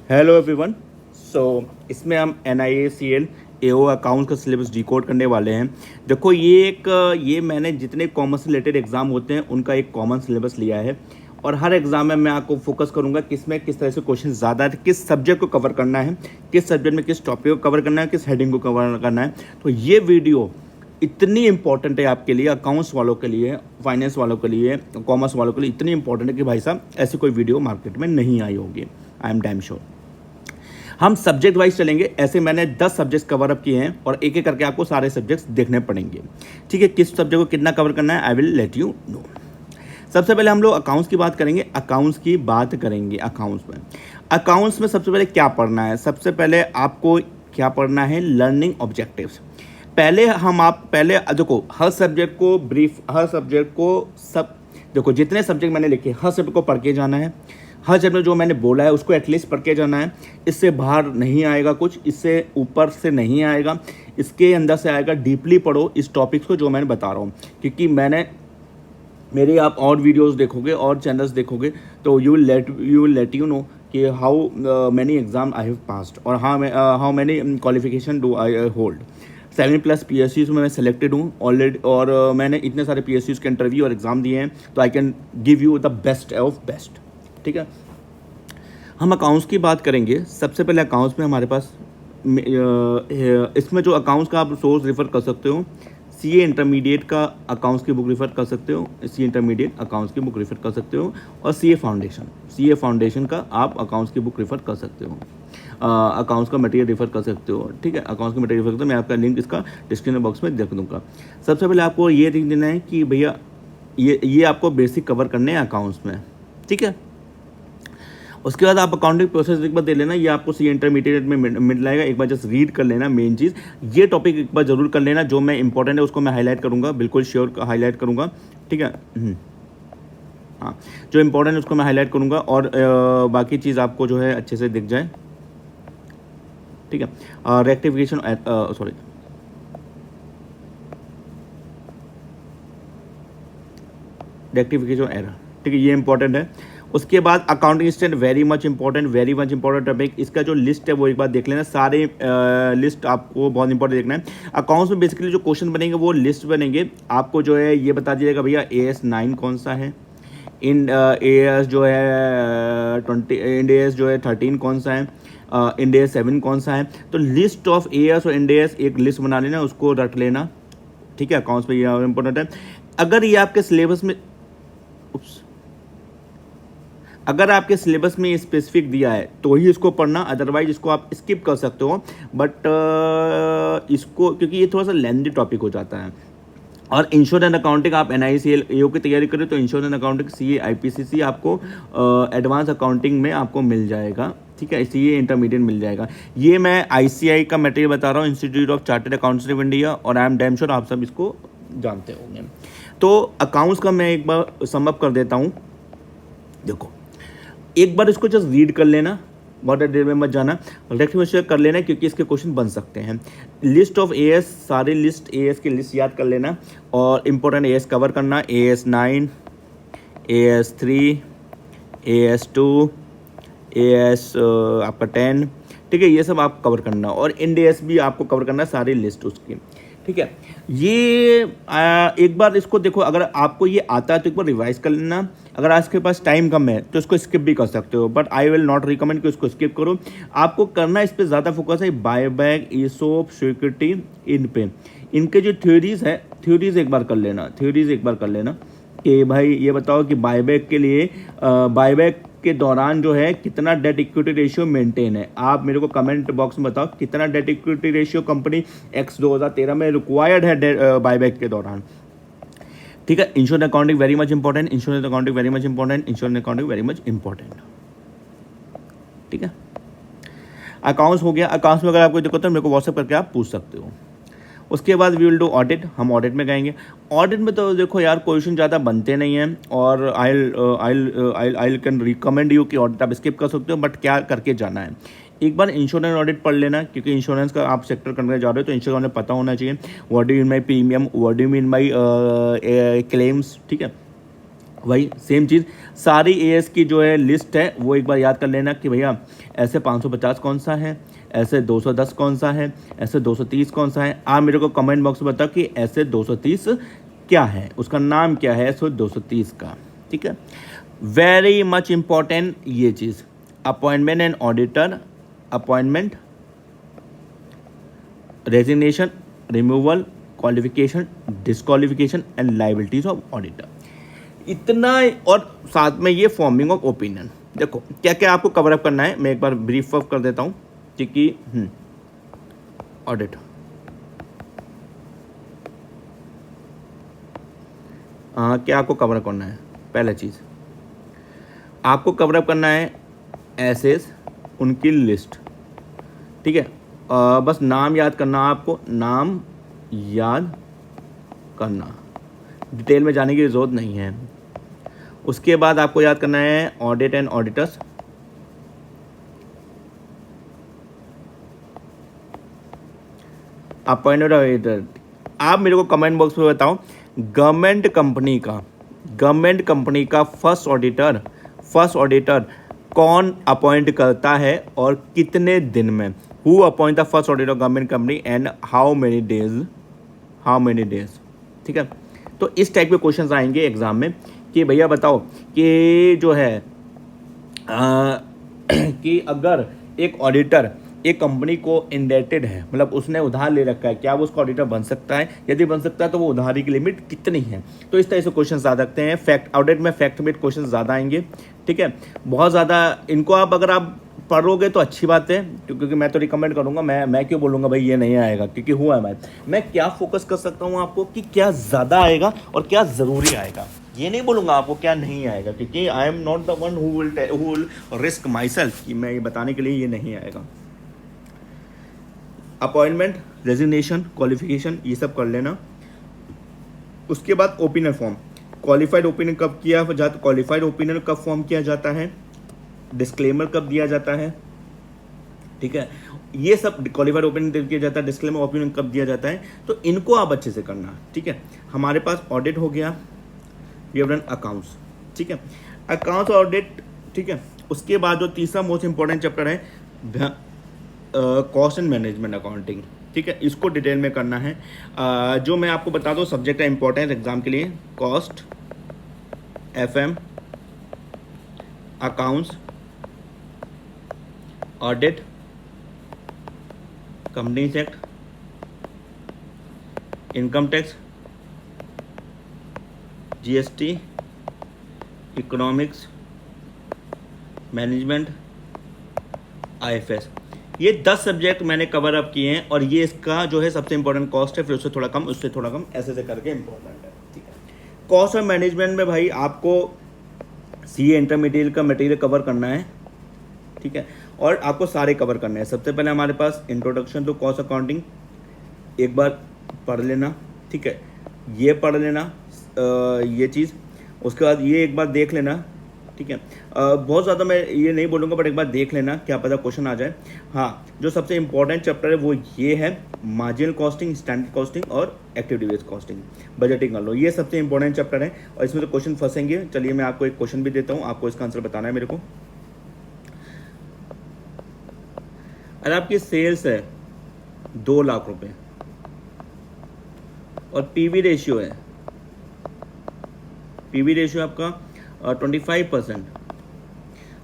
Hello everyone. सो इसमें हम NIACL AO accounts का सिलेबस डिकोड करने वाले हैं। देखो ये मैंने जितने कॉमर्स से रिलेटेड एग्जाम होते हैं उनका एक कॉमन सिलेबस लिया है और हर एग्जाम में मैं आपको फोकस करूंगा किसमें किस तरह से क्वेश्चन ज़्यादा है, किस सब्जेक्ट को कवर करना है, किस सब्जेक्ट में किस टॉपिक को कवर करना है, किस हेडिंग को कवर करना है। तो ये वीडियो इतनी इंपॉर्टेंट है आपके लिए, अकाउंट्स वालों के लिए, फाइनेंस वालों के लिए, कॉमर्स वालों के लिए इतनी इंपॉर्टेंट है कि भाई साहब ऐसी कोई वीडियो मार्केट में नहीं आई होगी। I am damn sure. हम सब्जेक्ट वाइज चलेंगे। ऐसे मैंने 10 सब्जेक्ट्स कवर अप किए हैं और एक एक करके आपको सारे सब्जेक्ट्स देखने पड़ेंगे। ठीक है, किस सब्जेक्ट को कितना कवर करना है I will let you no. सबसे पहले हम लोग अकाउंट्स की बात करेंगे। अकाउंट्स में सबसे पहले क्या पढ़ना है? सबसे पहले आपको क्या पढ़ना है? Learning objectives. पहले देखो हर सब्जेक्ट को सब देखो जितने सब्जेक्ट मैंने लिखे हर सब्जेक्ट को पढ़ के जाना है। हर जगह जो मैंने बोला है उसको एटलीस्ट पढ़ के जाना है। इससे बाहर नहीं आएगा कुछ, इससे ऊपर से नहीं आएगा, इसके अंदर से आएगा। डीपली पढ़ो इस टॉपिक्स को जो मैंने बता रहा हूँ, क्योंकि मेरे आप और वीडियोस देखोगे और चैनल्स देखोगे तो you will let you know कि how many exam I have passed और how many qualification do I hold. 7+ PSUs में मैं सेलेक्टेड हूँ ऑलरेडी और मैंने इतने सारे PSUs के इंटरव्यू और एग्ज़ाम दिए हैं, तो I can give you the best of best. ठीक है, हम अकाउंट्स की बात करेंगे। सबसे पहले अकाउंट्स में हमारे पास इसमें जो अकाउंट्स का आप सोर्स रेफर कर सकते हो, CA इंटरमीडिएट का अकाउंट्स की बुक रेफर कर सकते हो, CA इंटरमीडिएट अकाउंट्स की बुक रेफर कर सकते हो और CA फाउंडेशन का आप अकाउंट्स की बुक रेफर कर सकते हो। अकाउंट्स का मटेरियल रेफर कर सकते हो। ठीक है, अकाउंट्स का मटेरियल रेफर करते हो, मैं आपका लिंक इसका डिस्क्रिप्शन बॉक्स में देख दूँगा। सबसे पहले आपको ये देख देना है कि भैया ये आपको बेसिक कवर करने हैं अकाउंट्स में। ठीक है, उसके बाद आप अकाउंटिंग प्रोसेस एक बार दे लेना। ये आपको CA इंटरमीडिएट में मिल जाएगा। एक बार जस्ट रीड कर लेना। मेन चीज़ ये टॉपिक एक बार जरूर कर लेना। जो मैं इंपॉर्टेंट है उसको मैं हाईलाइट करूँगा, बिल्कुल श्योर हाईलाइट करूँगा। ठीक है, हाँ, जो इंपॉर्टेंट है उसको मैं हाईलाइट करूँगा और बाकी चीज़ आपको जो है अच्छे से दिख जाए। ठीक है, रेक्टिफिकेशन एरर। ठीक है, ये इंपॉर्टेंट है। उसके बाद accounting standard very much important topic. इसका जो लिस्ट है वो एक बार देख लेना। सारे लिस्ट आपको बहुत इंपॉर्टेंट देखना है। अकाउंट्स में बेसिकली जो क्वेश्चन बनेंगे वो लिस्ट बनेंगे। आपको जो है ये बता दीजिएगा भैया AS 9 कौन सा है, AS जो है 13 कौन सा है, IND AS 7 कौन सा है। तो लिस्ट ऑफ AS और IND AS एक लिस्ट बना लेना, उसको रख लेना। ठीक है, अकाउंट्स में ये इंपॉर्टेंट है। अगर आपके सिलेबस में स्पेसिफिक दिया है तो ही इसको पढ़ना, अदरवाइज इसको आप स्किप कर सकते हो। बट इसको क्योंकि ये थोड़ा सा लेंथी टॉपिक हो जाता है। और इंश्योरेंस अकाउंटिंग आप NICL AO की तैयारी करें तो इंश्योरेंस अकाउंटिंग CA IPCC आपको एडवांस अकाउंटिंग में आपको मिल जाएगा। ठीक है, CA इंटरमीडिएट मिल जाएगा। ये मैं ICI का मटेरियल बता रहा हूँ, institute of chartered accountants of India, और आई एम डैम श्योर आप सब इसको जानते होंगे। तो अकाउंट्स का मैं एक बार समअप कर देता हूँ। देखो एक बार इसको जस्ट रीड कर लेना, बहुत देर में मत जाना, रेक्टिफिकेशन कर लेना क्योंकि इसके क्वेश्चन बन सकते हैं। लिस्ट ऑफ AS, सारे लिस्ट AS की लिस्ट याद कर लेना और इंपॉर्टेंट AS कवर करना। AS 9, AS 3, AS 2, AS आपका 10। ठीक है, ये सब आप कवर करना और IND AS भी आपको कवर करना, सारी लिस्ट उसकी। ठीक है, ये एक बार इसको देखो। अगर आपको ये आता है तो एक बार रिवाइज कर लेना। अगर आपके पास टाइम कम है तो इसको स्किप भी कर सकते हो, but I will not recommend कि उसको स्किप करो। आपको करना इस पर ज़्यादा फोकस है, बायबैक, ESOP, सिक्योरिटी, इन पे इनके जो थ्योरीज एक बार कर लेना कि भाई ये बताओ कि बायबैक के लिए बायबैक के दौरान जो है कितना डेट इक्विटी रेशियो मेंटेन है। आप मेरे को कमेंट बॉक्स में बताओ कितना debt equity ratio company X 2013 में रिक्वायर्ड है बायबैक के दौरान। ठीक है, insurance accounting very much important. ठीक है, अकाउंट्स हो गया। अकाउंट्स में अगर आपको दिक्कत है मेरे को व्हाट्सएप करके आप पूछ सकते हो। उसके बाद वी विल डू ऑडिट। हम ऑडिट में गएंगे। ऑडिट में तो देखो यार क्वेश्चन ज़्यादा बनते नहीं हैं और आई कैन रिकमेंड यू कि ऑडिट आप स्किप कर सकते हो, बट क्या करके जाना है एक बार इंश्योरेंस ऑडिट पढ़ लेना, क्योंकि इंश्योरेंस का आप सेक्टर करने जा रहे हो तो इंश्योरेंस में पता होना चाहिए what do you mean by premium, what do you mean by claims. ठीक है, वही सेम चीज़, सारी एएस की जो है लिस्ट है वो एक बार याद कर लेना कि भैया ऐसे 550 कौन सा है, ऐसे 210 कौन सा है, ऐसे 230 कौन सा है। आप मेरे को कमेंट बॉक्स में बताओ कि ऐसे 230 क्या है, उसका नाम क्या है ऐसे 230 का। ठीक है, वेरी मच इम्पॉर्टेंट ये चीज़, appointment and auditor, appointment, resignation, removal, qualification, disqualification and liabilities of auditor, इतना। और साथ में ये फॉर्मिंग ऑफ ओपिनियन। देखो क्या क्या आपको कवर अप करना है, मैं एक बार ब्रीफ अप कर देता हूँ कि ऑडिट, क्या आपको कवर अप करना है। पहला चीज़ आपको कवर अप करना है एसेस, उनकी लिस्ट। ठीक है, बस नाम याद करना, आपको नाम याद करना, डिटेल में जाने की ज़रूरत नहीं है। उसके बाद आपको याद करना है audit and auditors, appointed auditor. आप मेरे को कमेंट बॉक्स में बताओ गवर्नमेंट कंपनी का फर्स्ट ऑडिटर कौन अपॉइंट करता है और कितने दिन में। Who appoint the first auditor government company and how many days. ठीक है, तो इस टाइप के क्वेश्चंस आएंगे एग्जाम में कि भैया बताओ कि जो है कि अगर एक ऑडिटर एक कंपनी को इंडेटेड है, मतलब उसने उधार ले रखा है, क्या वो उसका ऑडिटर बन सकता है, यदि बन सकता है तो वो उधारी की लिमिट कितनी है। तो इस तरह से क्वेश्चन आ सकते हैं। फैक्ट ऑडिट में फैक्ट बेस्ड क्वेश्चन ज़्यादा आएंगे। ठीक है, बहुत ज़्यादा इनको आप अगर आप पढ़ोगे तो अच्छी बात है, क्योंकि मैं तो रिकमेंड करूंगा। मैं क्यों बोलूँगा भाई ये नहीं आएगा, क्योंकि हुआ है मैं क्या फोकस कर सकता हूँ आपको कि क्या ज़्यादा आएगा और क्या ज़रूरी आएगा। ये नहीं बोलूँगा आपको क्या नहीं आएगा, क्योंकि I am not the one who will risk my self कि मैं ये बताने के लिए ये नहीं आएगा। अपॉइंटमेंट, रेजिग्नेशन, क्वालिफिकेशन, ये सब कर लेना। उसके बाद ओपिनियन फॉर्म, क्वालिफाइड ओपिनियन कब किया जाता, क्वालिफाइड ओपिनियन कब फॉर्म किया जाता है, डिस्क्लेमर कब दिया जाता है। ठीक है, ये सब क्वालिफाइड ओपिनियन किया जाता है, डिस्क्लेमर ओपिनियन कब दिया जाता है, तो इनको आप अच्छे से करना। ठीक है, हमारे पास ऑडिट हो गया, वी हैव डन अकाउंट्स। ठीक है, अकाउंट्स ऑडिट। ठीक है, उसके बाद जो तीसरा मोस्ट इंपॉर्टेंट चैप्टर है कॉस्ट एंड मैनेजमेंट अकाउंटिंग। ठीक है, इसको डिटेल में करना है। जो मैं आपको बता दूं सब्जेक्ट है इंपॉर्टेंट एग्जाम के लिए, cost, FM, accounts, audit, companies act, income tax, GST, economics, management, IFS. ये 10 सब्जेक्ट मैंने कवर अप किए हैं, और ये इसका जो है सबसे इंपॉर्टेंट कॉस्ट है, फिर उससे थोड़ा कम ऐसे से करके इंपॉर्टेंट है। ठीक है, कॉस्ट और मैनेजमेंट में भाई आपको सीए इंटरमीडिएट का मटेरियल कवर करना है। ठीक है, और आपको सारे कवर करने हैं। सबसे पहले हमारे पास इंट्रोडक्शन टू कॉस्ट अकाउंटिंग एक बार पढ़ लेना। ठीक है, ये पढ़ लेना ये चीज़। उसके बाद ये एक बार देख लेना। ठीक है, बहुत ज़्यादा मैं ये नहीं बोलूँगा, बट एक बार देख लेना, क्या पता क्वेश्चन आ जाए। हाँ, जो सबसे इंपॉर्टेंट चैप्टर है वो ये है, मार्जिनल कॉस्टिंग, स्टैंडर्ड कॉस्टिंग और एक्टिविटी बेस्ड कॉस्टिंग, बजटिंग कर लो। ये सबसे इंपॉर्टेंट चैप्टर है और इसमें तो क्वेश्चन फंसेंगे। चलिए मैं आपको एक क्वेश्चन भी देता हूँ, आपको इसका आंसर बताना है मेरे को। अगर आपकी सेल्स है 2 लाख रुपए और पीवी रेशियो है, पीवी रेशियो आपका 25%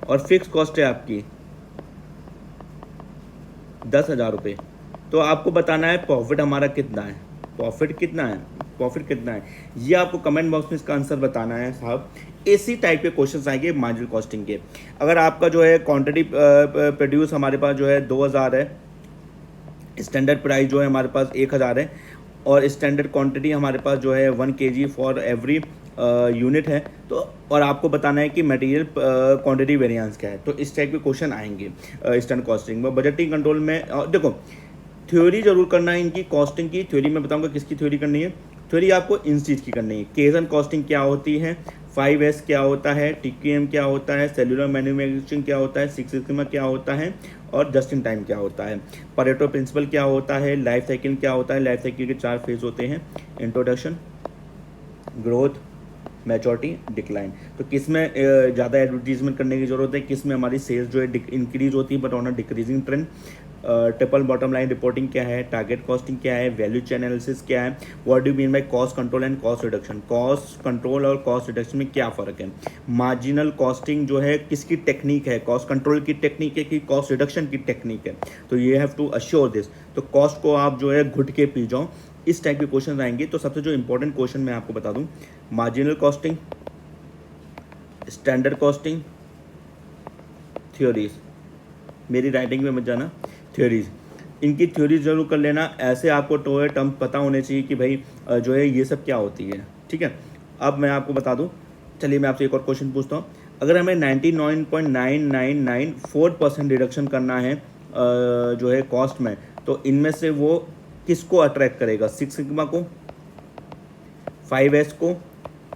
और फिक्स कॉस्ट है आपकी 10,000 रुपये, तो आपको बताना है प्रॉफिट हमारा कितना है, प्रॉफिट कितना है, ये आपको कमेंट बॉक्स में इसका आंसर बताना है साहब। इसी टाइप के क्वेश्चंस आएंगे मार्जिनल कॉस्टिंग के। अगर आपका जो है क्वांटिटी प्रोड्यूस हमारे पास जो है 2,000 है, स्टैंडर्ड प्राइस जो है हमारे पास 1,000 है, और स्टैंडर्ड क्वांटिटी हमारे पास जो है 1 kg फॉर एवरी यूनिट है, तो और आपको बताना है कि मटेरियल क्वांटिटी वेरिएंस क्या है। तो इस टाइप के क्वेश्चन आएंगे स्टैंडर्ड कॉस्टिंग में। बजटिंग कंट्रोल में देखो थ्योरी जरूर करना है इनकी, कॉस्टिंग की थ्योरी मैं बताऊंगा किसकी थ्योरी करनी है। थ्योरी आपको इन चीज़ की करनी है, केजन कॉस्टिंग क्या होती है, 5S क्या होता है, TQM क्या होता है, सेलुलर मैन्युफैक्चरिंग क्या होता है, 6 सिग्मा क्या होता है, और जस्ट इन टाइम क्या होता है, परेटो प्रिंसिपल क्या होता है, लाइफ साइकिल क्या होता है। लाइफ साइकिल के 4 फेज होते हैं, इंट्रोडक्शन, ग्रोथ, मैच्योरिटी डिक्लाइन। तो किस में ज़्यादा एडवर्टीजमेंट करने की जरूरत है, किस में हमारी सेल्स जो है इंक्रीज होती है but on a decreasing trend. Triple bottom line reporting क्या है, टारगेट कॉस्टिंग क्या है, वैल्यू चेन एनालिसिस क्या है, what do mean by cost control and cost reduction. Cost control और कॉस्ट रिडक्शन में क्या फ़र्क है, मार्जिनल कॉस्टिंग जो है किसकी टेक्निक है, कॉस्ट कंट्रोल की टेक्निक है कि कॉस्ट रिडक्शन की टेक्निक है। तो ये हैव टू अश्योर दिस। तो कॉस्ट को आप जो है घुट के पी जाओ, इस टाइप के क्वेश्चन आएंगे। तो सबसे जो इंपॉर्टेंट क्वेश्चन मैं आपको बता दूं, marginal costing, standard costing, theories, मेरी राइटिंग में मत जाना, थ्योरीज, इनकी थ्योरीज जरूर कर लेना। ऐसे आपको टर्म पता होने चाहिए कि भाई जो है ये सब क्या होती है, ठीक है। अब मैं आपको बता दूं, चलिए मैं आपसे एक और क्वेश्चन पूछता हूँ। अगर हमें 99.9994% रिडक्शन करना है जो है कॉस्ट में, तो इनमें से वो किसको अट्रैक्ट करेगा, 6 सिग्मा को, 5S को,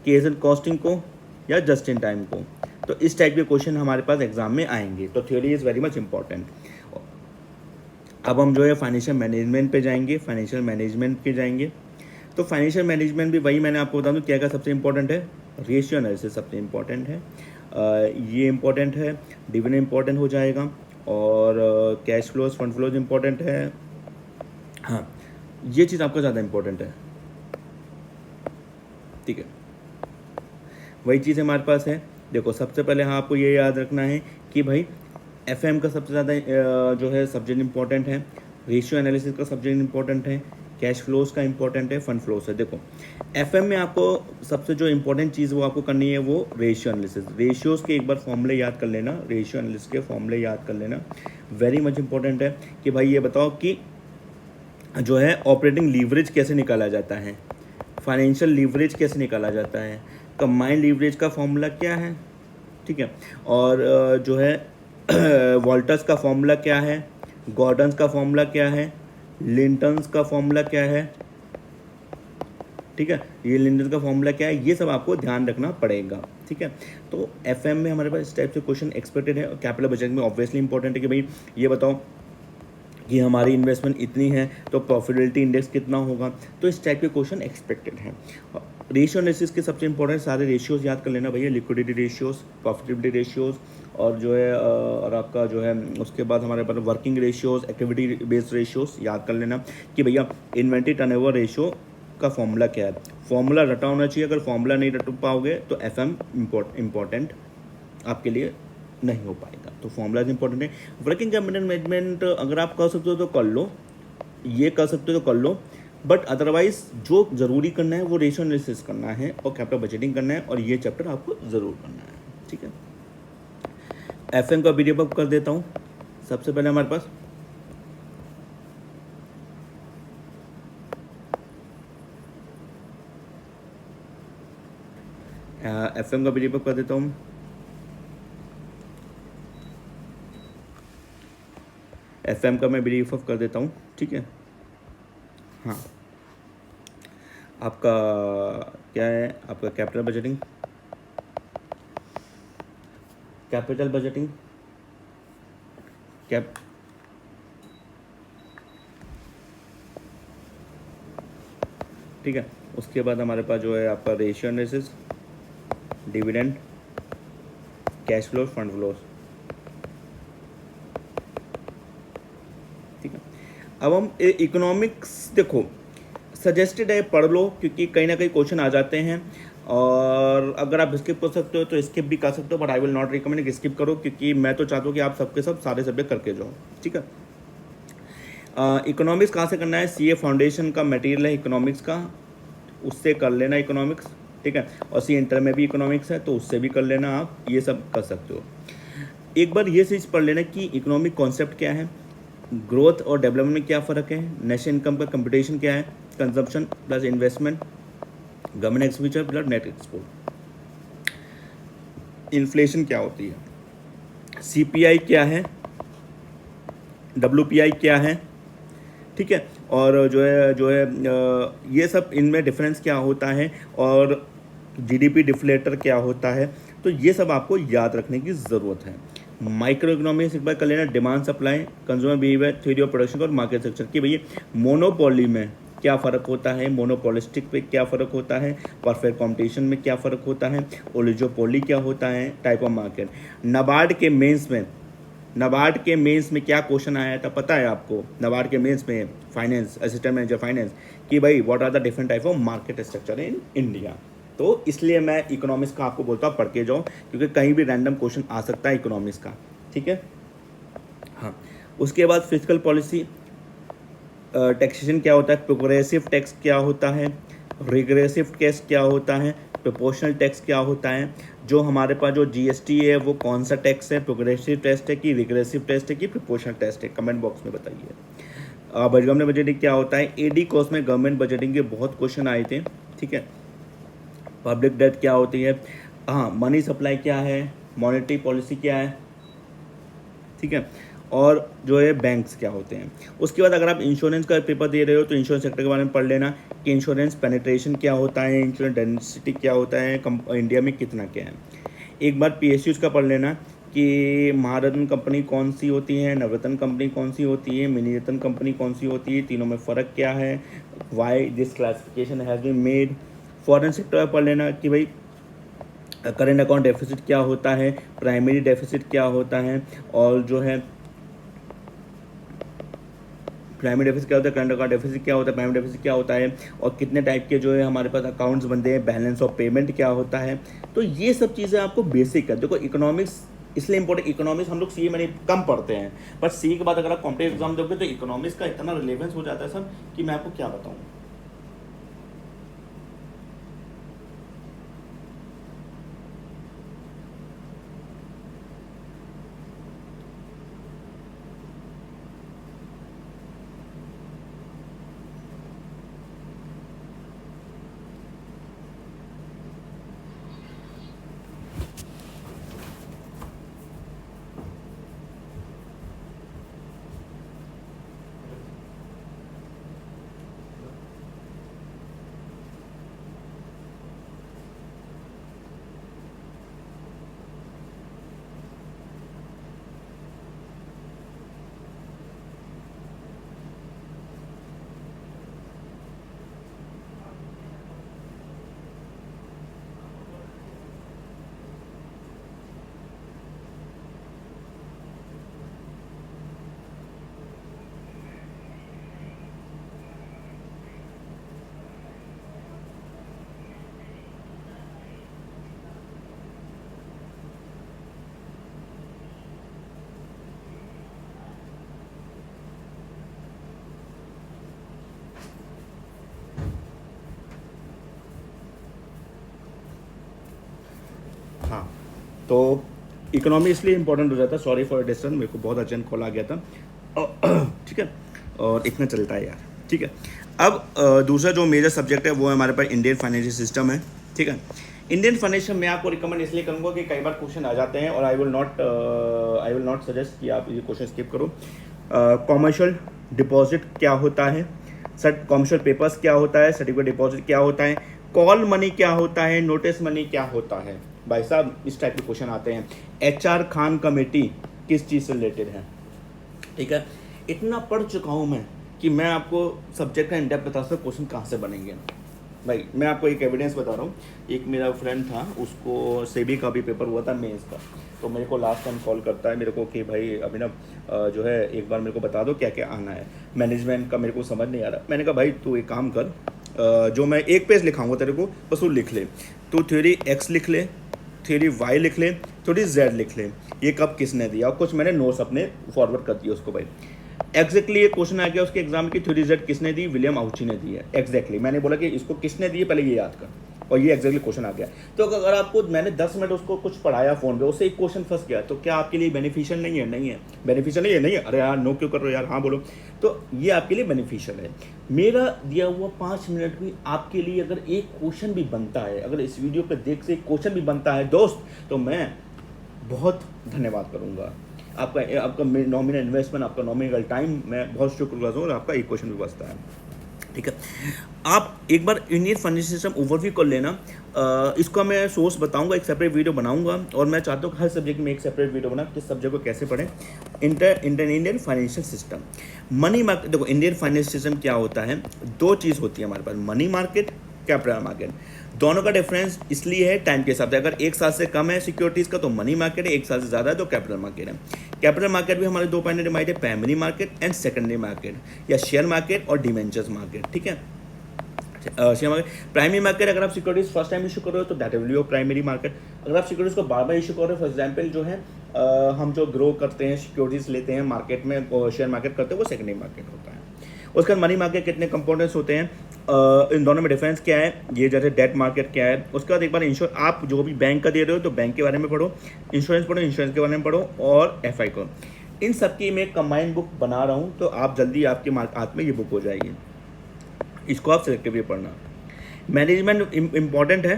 केजन कॉस्टिंग को, या जस्ट इन टाइम को। तो इस टाइप के क्वेश्चन हमारे पास एग्जाम में आएंगे। तो theory is very much important. अब हम जो है फाइनेंशियल मैनेजमेंट पे जाएंगे, फाइनेंशियल मैनेजमेंट पे जाएंगे। तो फाइनेंशियल मैनेजमेंट भी वही मैंने आपको बता दूं क्या क्या सबसे इंपॉर्टेंट है, रेशियो एनालिसिस सबसे इंपॉर्टेंट है, ये इंपॉर्टेंट है, डिविडेंड इंपॉर्टेंट हो जाएगा, और cash flows, fund flows important है। हाँ, ये चीज़ आपका ज़्यादा इंपॉर्टेंट है, ठीक है। वही चीज़ हमारे पास है। देखो सबसे पहले हाँ आपको ये याद रखना है कि भाई FM का सबसे ज़्यादा जो है सब्जेक्ट इंपॉर्टेंट है, रेशियो एनालिसिस का सब्जेक्ट इंपॉर्टेंट है, कैश फ्लोज का इंपॉर्टेंट है, फंड फ्लोज है। देखो FM में आपको सबसे जो इंपॉर्टेंट चीज़ वो आपको करनी है वो रेशियो एनालिसिस। रेशियोज़ के एक बार फॉर्मूले याद कर लेना, रेशियो एनालिसिस के फॉर्मूले याद कर लेना, वेरी मच इंपॉर्टेंट है। कि भाई ये बताओ कि जो है ऑपरेटिंग लीवरेज कैसे निकाला जाता है, फाइनेंशियल लीवरेज कैसे निकाला जाता है, कंबाइंड लीवरेज का फॉर्मूला क्या है, ठीक है। और जो है वॉल्टर्स का फॉर्मूला क्या है, गॉर्डन्स का फॉर्मूला क्या है, लिंटन्स का फॉर्मूला क्या है, ठीक है। ये लिंटन्स का फॉर्मूला क्या है, ये सब आपको ध्यान रखना पड़ेगा, ठीक है। तो FM में हमारे पास इस टाइप से क्वेश्चन एक्सपेक्टेड है। कैपिटल बजट में ऑब्वियसली इंपॉर्टेंट है कि भाई ये बताओ कि हमारी इन्वेस्टमेंट इतनी है तो प्रॉफिटेबिलिटी इंडेक्स कितना होगा। तो इस टाइप के क्वेश्चन एक्सपेक्टेड हैं। रेशियो एनालिसिस के सबसे इंपॉर्टेंट सारे रेशियोज याद कर लेना भैया, लिक्विडिटी रेशियोज, प्रॉफिटेबिलिटी रेशियोज, और जो है और आपका जो है उसके बाद हमारे पास working ratios, activity based ratios याद कर लेना कि भैया इन्वेंट्री टर्नओवर रेशियो का फॉर्मूला क्या है। फॉर्मूला रटा होना चाहिए, अगर फॉर्मूला नहीं रट पाओगे तो FM इम्पोर्टेंट आपके लिए नहीं हो पाएगा। तो फॉर्मूलाज इंपॉर्टेंट है। वर्किंग कैपिटल मैनेजमेंट अगर आप कर सकते हो तो कर लो, ये कर सकते हो तो कर लो, बट अदरवाइज जो ज़रूरी करना है वो रेशियो एनालिसिस करना है और कैपिटल बजटिंग करना है, और ये चैप्टर आपको ज़रूर करना है, ठीक है। FM का वीडियो अप कर देता हूँ। सबसे पहले हमारे पास FM का वीडियो अप कर देता हूँ। FM का मैं ब्रीफ अप कर देता हूँ, ठीक है। हाँ, आपका क्या है, आपका कैपिटल बजटिंग, कैपिटल बजटिंग ठीक है। उसके बाद हमारे पास जो है आपका ratio analysis, dividend, cash flow, fund flows, ठीक है। अब हम इकोनॉमिक्स देखो सजेस्टेड है, पढ़ लो, क्योंकि कहीं ना कहीं क्वेश्चन आ जाते हैं, और अगर आप स्किप कर सकते हो तो स्किप भी कर सकते हो, but I will not recommend कि स्किप करो, क्योंकि मैं तो चाहता हूँ कि आप सबके सब सारे सब्जेक्ट करके जाओ, ठीक है। इकोनॉमिक्स कहाँ से करना है, CA फाउंडेशन का मटेरियल है इकोनॉमिक्स का, उससे कर लेना इकोनॉमिक्स, ठीक है। और CA इंटर में भी इकोनॉमिक्स है तो उससे भी कर लेना, आप ये सब कर सकते हो। एक बार ये चीज़ पढ़ लेना कि इकोनॉमिक कॉन्सेप्ट क्या है, ग्रोथ और डेवलपमेंट में क्या फ़र्क है, नेशनल इनकम का कंपटीशन क्या है, consumption plus investment, government expenditure plus net export, inflation क्या होती है, CPI क्या है, WPI क्या है, ठीक है। और जो है ये सब इनमें डिफरेंस क्या होता है, और GDP डिफ्लेटर क्या होता है। तो ये सब आपको याद रखने की ज़रूरत है। माइक्रो इकोनॉमिक्स एक बार कर लेना, demand supply, consumer behaviour, theory of production और मार्केट स्ट्रक्चर, कि भैया मोनोपोली में क्या फ़र्क होता है, मोनोपोलिस्टिक पे क्या फ़र्क होता है, परफेक्ट कॉम्पिटिशन में क्या फ़र्क होता है, ओलिगोपोली क्या होता है, टाइप ऑफ मार्केट। नबार्ड के मेंस में क्या क्वेश्चन आया था पता है आपको? नबार्ड के मेंस में फाइनेंस, असिस्टेंट मैनेजर फाइनेंस, कि भाई what are the different type of market structure in India. तो इसलिए मैं इकोनॉमिक्स का आपको बोलता हूँ पढ़ के जाओ, क्योंकि कहीं भी रैंडम क्वेश्चन आ सकता है इकोनॉमिक्स का, ठीक है। हाँ, उसके बाद फिजिकल पॉलिसी, टैक्सेशन क्या होता है, प्रोग्रेसिव टैक्स क्या होता है, रिग्रेसिव टैक्स क्या होता है, प्रोपोर्शनल टैक्स क्या होता है, जो हमारे पास जो जीएसटी है वो कौन सा टैक्स है, प्रोग्रेसिव टैक्स है कि रिग्रेसिव टैक्स है कि प्रोपोर्शनल टैक्स है, कमेंट बॉक्स में बताइए। गवर्नमेंट बजटिंग क्या होता है, एडी कॉस्ट में गवर्नमेंट बजटिंग के बहुत क्वेश्चन आए थे, ठीक है। पब्लिक डेट क्या होती है, हाँ, मनी सप्लाई क्या है, मॉनेटरी पॉलिसी क्या है, ठीक है, और जो है बैंक्स क्या होते हैं। उसके बाद अगर आप इंश्योरेंस का पेपर दे रहे हो तो इंश्योरेंस सेक्टर के बारे में पढ़ लेना कि इंश्योरेंस पेनिट्रेशन क्या होता है, इंश्योरेंस डेंसिटी क्या होता है, इंडिया में कितना क्या है। एक बार PSUs का पढ़ लेना कि महारत्न कंपनी कौन सी होती है, नवरत्न कंपनी कौन सी होती है, मिनी रत्न कंपनी कौन सी होती है, तीनों में फ़र्क क्या है, why this classification has been made. Foreign sector में पढ़ लेना कि भाई करेंट अकाउंट डेफिसिट क्या होता है, प्राइमरी डेफिसिट क्या होता है, और जो है प्राइमरी डेफिसिट क्या होता है, करंट अकाउंट डेफिसिट क्या होता है, प्राइमरी डेफिसिट क्या होता है, और कितने टाइप के जो है हमारे पास अकाउंट्स बनते हैं, बैलेंस ऑफ पेमेंट क्या होता है। तो ये सब चीज़ें आपको बेसिक है। देखो इकोनॉमिक्स इसलिए इंपॉर्टेंट, इकोनॉमिक्स हम लोग सीए में कम पढ़ते हैं, बट सीए के बाद अगर आप कॉम्पिटेटिव एग्जाम दोगे तो इकोनॉमिक्स का इतना रिलेवेंस हो जाता है सर कि मैं आपको क्या बताऊँ। हाँ, तो इकोनॉमी इसलिए इंपॉर्टेंट हो जाता है, सॉरी फॉर डिस्टर्ब, मेरे को बहुत अर्जेंट कॉल आ गया था, ठीक है, और इतना चलता है यार, ठीक है। अब दूसरा जो मेजर सब्जेक्ट है वो है हमारे पास इंडियन फाइनेंशियल सिस्टम है, ठीक है। इंडियन फाइनेंशियल मैं आपको रिकमेंड इसलिए करूँगा कि कई बार क्वेश्चन आ जाते हैं और आई विल नॉट सजेस्ट कि आप ये क्वेश्चन स्किप करो। कॉमर्शियल डिपॉजिट क्या होता है, कॉमर्शियल पेपर्स क्या होता है, सर्टिफिकेट डिपॉजिट क्या होता है, कॉल मनी क्या होता है, नोटिस मनी क्या होता है। भाई साहब इस टाइप के क्वेश्चन आते हैं। HR खान कमेटी किस चीज़ से रिलेटेड है, ठीक है। इतना पढ़ चुका हूँ मैं कि मैं आपको सब्जेक्ट का इन डेप्थ बता सकता हूँ क्वेश्चन कहाँ से बनेंगे। भाई मैं आपको एक एविडेंस बता रहा हूँ, एक मेरा फ्रेंड था, उसको सेबी का भी पेपर हुआ था मेंस का, तो मेरे को लास्ट टाइम कॉल करता है मेरे को कि भाई अभिनव जो है एक बार मेरे को बता दो क्या क्या आना है, मैनेजमेंट का मेरे को समझ नहीं आ रहा। मैंने कहा भाई तू एक काम कर, जो मैं एक पेज लिखाऊंगा तेरे को बस वो लिख ले, तू थ्योरी X लिख ले, थ्योरी Y लिख ले, थ्योरी Z लिख ले, ये कब किसने दिया, और कुछ मैंने नोट्स अपने फॉरवर्ड कर दिए उसको। भाई एग्जैक्टली ये क्वेश्चन आ गया उसके एग्जाम की, थ्योरी Z किसने दी, विलियम आउची ने दी है। एग्जैक्टली मैंने बोला कि इसको किसने दी है पहले ये याद कर, और ये एग्जैक्टली क्वेश्चन आ गया। तो अगर आपको मैंने 10 मिनट उसको कुछ पढ़ाया फ़ोन पे, उससे एक क्वेश्चन फंस गया, तो क्या आपके लिए बेनिफिशियल नहीं है? नहीं है, बेनिफिशियल नहीं है, नहीं है। अरे यार नो क्यों कर रहे हो यार, हाँ बोलो। तो ये आपके लिए बेनिफिशियल है। मेरा दिया हुआ 5 मिनट में आपके लिए अगर एक क्वेश्चन भी बनता है, अगर इस वीडियो पे देख से एक क्वेश्चन भी बनता है दोस्त, तो मैं बहुत धन्यवाद करूँगा आपका नॉमिनल इन्वेस्टमेंट, आपका नॉमिनल टाइम, मैं बहुत शुक्रगुजार हूँ, और आपका एक क्वेश्चन भी बचता है, ठीक है। आप एक बार इंडियन फाइनेंशियल सिस्टम ओवरव्यू कर लेना। इसका मैं सोर्स बताऊंगा, एक सेपरेट वीडियो बनाऊंगा, और मैं चाहता हूँ कि हर सब्जेक्ट में एक सेपरेट वीडियो बना, किस सब्जेक्ट को कैसे पढ़ें। Indian financial system, money market. देखो इंडियन फाइनेंशियल सिस्टम क्या होता है, दो चीज़ होती है हमारे पास, मनी मार्केट, कैपिटल मार्केट। दोनों का डिफरेंस इसलिए है टाइम के हिसाब से, अगर एक साल से कम है सिक्योरिटीज़ का तो मनी मार्केट है, एक साल से ज़्यादा है तो कैपिटल मार्केट है। कैपिटल मार्केट भी हमारे दो पार्ट में डिवाइड है, primary market and secondary market, या शेयर मार्केट और डिवेंचर्स मार्केट। ठीक है, शेयर मार्केट, प्राइमरी मार्केट अगर आप सिक्योरिटीज फर्स्ट टाइम इशू कर रहे हो तो that will be primary market. अगर आप सिक्योरिटीज को बार बार इशू कर रहे हो, फॉर एग्जांपल जो है हम जो ग्रो करते हैं सिक्योरिटीज लेते हैं मार्केट में, शेयर मार्केट करते हैं, वो सेकेंडरी मार्केट होता है। उसके बाद मनी मार्केट कितने कंपोनेंट्स होते हैं, इन दोनों में डिफरेंस क्या है, ये जैसे डेट मार्केट क्या है। उसके बाद एक बार आप जो भी बैंक का दे रहे हो तो बैंक के बारे में पढ़ो, इंश्योरेंस पढ़ो, इंश्योरेंस के बारे में पढ़ो, और एफआई को। इन सब की मैं कंबाइंड बुक बना रहा हूँ, तो आप जल्दी आपके हाथ में ये बुक हो जाएगी, इसको आप सिलेक्टिवली पढ़ना। मैनेजमेंट इम्पॉर्टेंट है,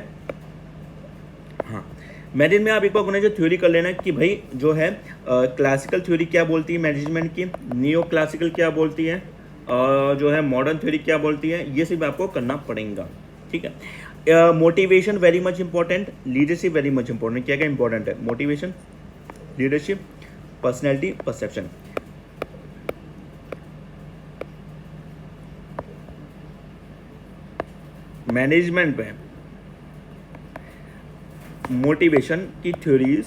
हाँ। मैनेजमेंट में आप एक बार उन्हें जो थ्योरी कर लेना कि भाई जो है क्लासिकल थ्योरी क्या बोलती है मैनेजमेंट की, नियो क्लासिकल क्या बोलती है, और जो है मॉडर्न थ्योरी क्या बोलती है, ये सब आपको करना पड़ेगा। ठीक है। Motivation very much important, leadership very much important. क्या क्या इंपॉर्टेंट है, motivation, leadership, personality, perception. Management में मोटिवेशन की थ्योरीज,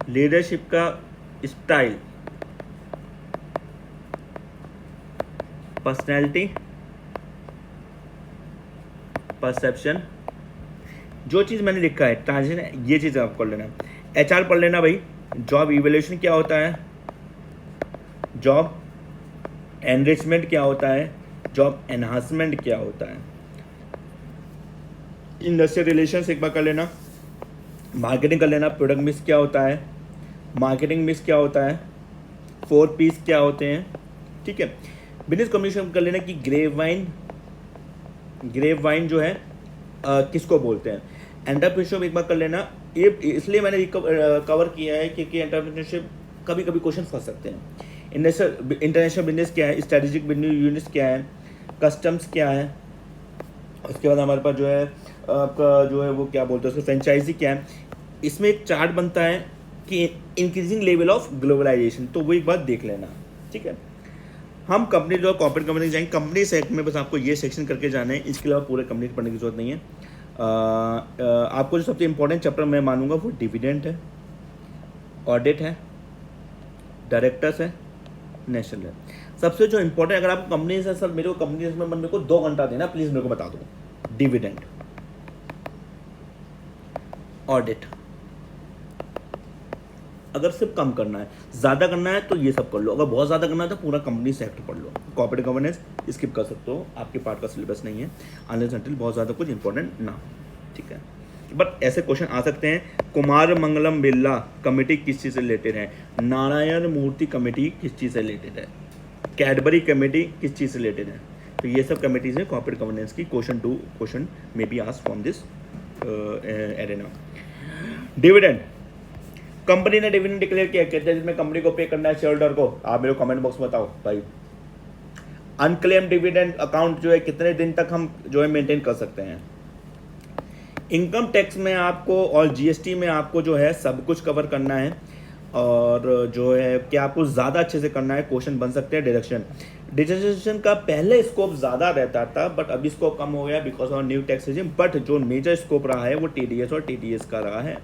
लीडरशिप का स्टाइल, पर्सनैलिटी, परसेप्शन, जो चीज़ मैंने लिखा है ट्रांजिशन, ये चीज़ आप कर लेना। एचआर पढ़ लेना भाई, जॉब इवैल्यूएशन क्या होता है, जॉब एनरिचमेंट क्या होता है, जॉब एनहांसमेंट क्या होता है, इंडस्ट्रियल रिलेशंस एक बार कर लेना, मार्केटिंग कर लेना, प्रोडक्ट मिक्स क्या होता है, मार्केटिंग मिक्स क्या होता है, 4 P's क्या होते हैं। ठीक है। बिजनेस कम्युनिकेशन कर लेना कि ग्रेप वाइन जो है किसको बोलते हैं। एंटरप्रेन्योरशिप एक बार कर लेना, ये इसलिए मैंने कवर किया है क्योंकि एंटरप्रेन्योरशिप कभी कभी क्वेश्चन फंस सकते हैं। इंटरनेशनल बिजनेस क्या है, स्ट्रेटेजिक बिजनेस यूनिट्स क्या है, कस्टम्स क्या है, उसके बाद हमारे पास जो है आपका जो है वो क्या बोलते हैं उसको, फ्रेंचाइजी क्या है। इसमें एक चार्ट बनता है कि इंक्रीजिंग लेवल ऑफ ग्लोबलाइजेशन, तो वो एक बार देख लेना। ठीक है। हम कंपनी जो कॉर्पोरेट कंपनी जाएंगे, कंपनी सेक्ट में बस आपको ये सेक्शन करके जाना है, इसके अलावा पूरे कंपनी पढ़ने की जरूरत नहीं है। आपको जो सबसे इंपॉर्टेंट चैप्टर मैं मानूंगा वो डिविडेंड है, ऑडिट है, डायरेक्टर्स है, नेशनल है। सबसे जो इंपॉर्टेंट, अगर आपको कंपनी से सर मेरे को कंपनी में मेरे को 2 घंटा देना प्लीज मेरे को बता दो, डिविडेंड, ऑडिट। अगर सिर्फ कम करना है, ज़्यादा करना है तो ये सब कर लो, अगर बहुत ज़्यादा करना है तो पूरा कंपनी सेक्टर पढ़ लो। कॉर्पोरेट गवर्नेंस स्किप कर सकते हो, आपके पार्ट का सिलेबस नहीं है, अनलेस अनटिल बहुत ज़्यादा कुछ इंपॉर्टेंट ना। ठीक है, बट ऐसे क्वेश्चन आ सकते हैं। कुमार मंगलम बिरला कमेटी किस चीज़ से रिलेटेड है, नारायण मूर्ति कमेटी किस चीज़ से रिलेटेड है, कैडबरी कमेटी किस चीज़ से रिलेटेड है। तो ये सब कमेटीज हैं कॉर्पोरेट गवर्नेंस की। Question may be asked from this arena. Dividend, company ने डिविडेंड डिक्लेयर किया, कहते हैं जिसमें कंपनी को पे करना है शेयर होल्डर को। आप मेरे को कमेंट बॉक्स में बताओ भाई, अनक्लेम डिविडेंड अकाउंट जो है कितने दिन तक हम जो है मेंटेन कर सकते हैं। इनकम टैक्स में आपको और जीएसटी में आपको जो है सब कुछ कवर करना है, और जो है क्या आपको ज़्यादा अच्छे से करना है। क्वेश्चन बन सकते हैं डिडक्शन का पहले स्कोप ज़्यादा रहता था, बट अभी स्कोप कम हो गया because of new tax regime. But जो मेजर स्कोप रहा है वो टीडीएस और टीडीएस का रहा है।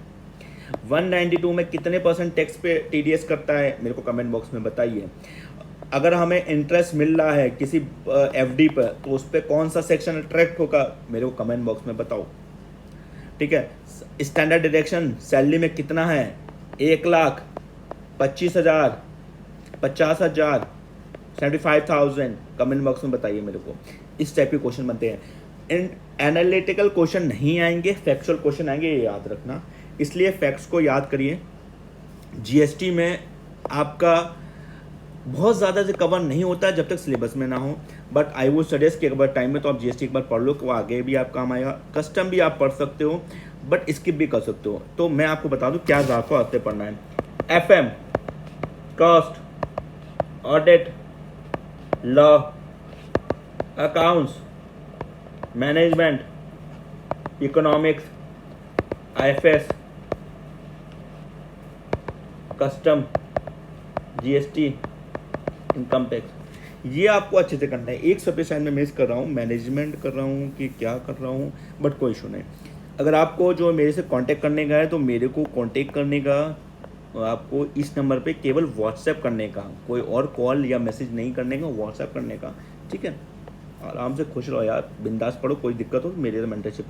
192 में कितने % टैक्स पे टीडीएस करता है मेरे को कमेंट बॉक्स में बताइए। अगर हमें इंटरेस्ट मिल रहा है किसी एफडी पर तो उस पर कौन सा सेक्शन अट्रैक्ट होगा मेरे को कमेंट बॉक्स में बताओ। ठीक है, स्टैंडर्ड डिडक्शन सैलरी में कितना है, 1,00,000, 25,000, 50,000, 75,000, कमेंट बॉक्स में बताइए मेरे को। इस टाइप के क्वेश्चन बनते हैं। एनालिटिकल क्वेश्चन नहीं आएंगे, फैक्चुअल क्वेश्चन आएंगे, ये याद रखना। इसलिए फैक्ट्स को याद करिए। जीएसटी में आपका बहुत ज़्यादा से कवर नहीं होता है जब तक सिलेबस में ना हो, बट आई वुड सजेस्ट कि एक बार टाइम में तो आप जीएसटी एक बार पढ़ लो, तो आगे भी आप काम आएगा। कस्टम भी आप पढ़ सकते हो, बट स्किप भी कर सकते हो। तो मैं आपको बता दूं क्या आपको आते पढ़ना है। FM, cost, audit, law, accounts, management, economics, IFS, custom, GST, income tax. ये आपको अच्छे से करना है। एक सब्जेक्ट शायद मैं मिस कर रहा हूँ, मैनेजमेंट कर रहा हूँ कि क्या कर रहा हूँ, बट कोई इशू नहीं। अगर आपको जो मेरे से कांटेक्ट करने का है तो मेरे को कांटेक्ट करने का, आपको इस नंबर पे केवल व्हाट्सएप करने का, कोई और कॉल या मैसेज नहीं करने का, व्हाट्सएप करने का, ठीक है। आराम से खुश रहो यार, बिंदास पढ़ो, कोई दिक्कत हो मेरे से मेंटरशिप